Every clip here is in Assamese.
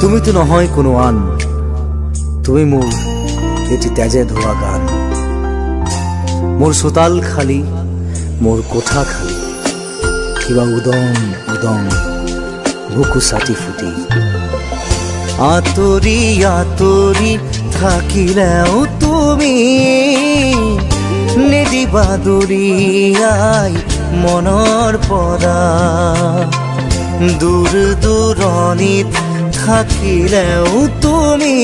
তুমি তো নহয় কোনো আন, তুমি মোৰ এটি তেজে ধোৱা গান। মোৰ চোতাল খালী, মোৰ কোঠা খালী, কিবা উদং উদং বুকু চাটি ফুটি। আঁতৰি আঁতৰি থাকিলেও তুমি নিদিবা দূৰিয়াই মনৰ পৰা। দূৰ দূৰণিত থাকিলেও তুমি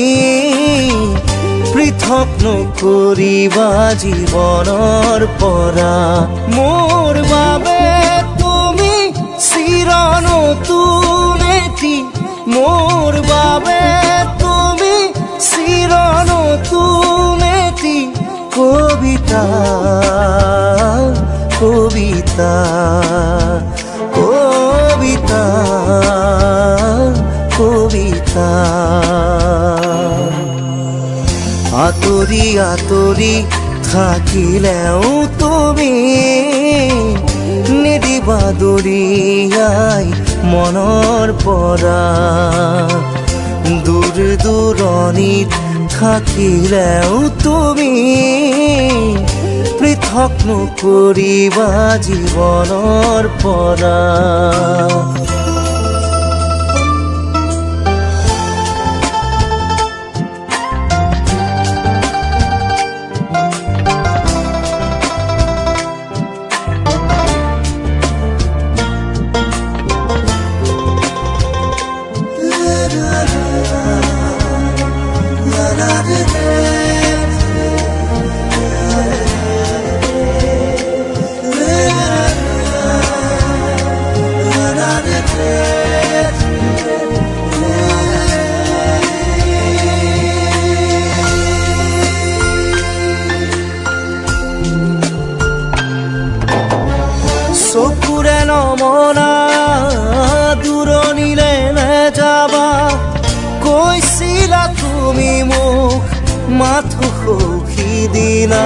পৃথক নকৰিবা জীৱনৰ পৰা। মোৰ বাবে তুমি চিৰ নতুন এটি, মোৰ বাবে তুমি চিৰ নতুন এটি কবিতা কবিতা কবিতা কবিতা। আঁতৰি আঁতৰি থাকিলেও তুমি নিদিবা দূৰিয়াই মনৰ পৰা। দূৰ দূৰণিত থাকিলেও তুমি পৃথক নকৰিবা জীৱনৰ পৰা। চকুৰে নমনা দূৰণিলে নেযাবা, কৈছিলা তুমি মোক মাথো সখী দিনা।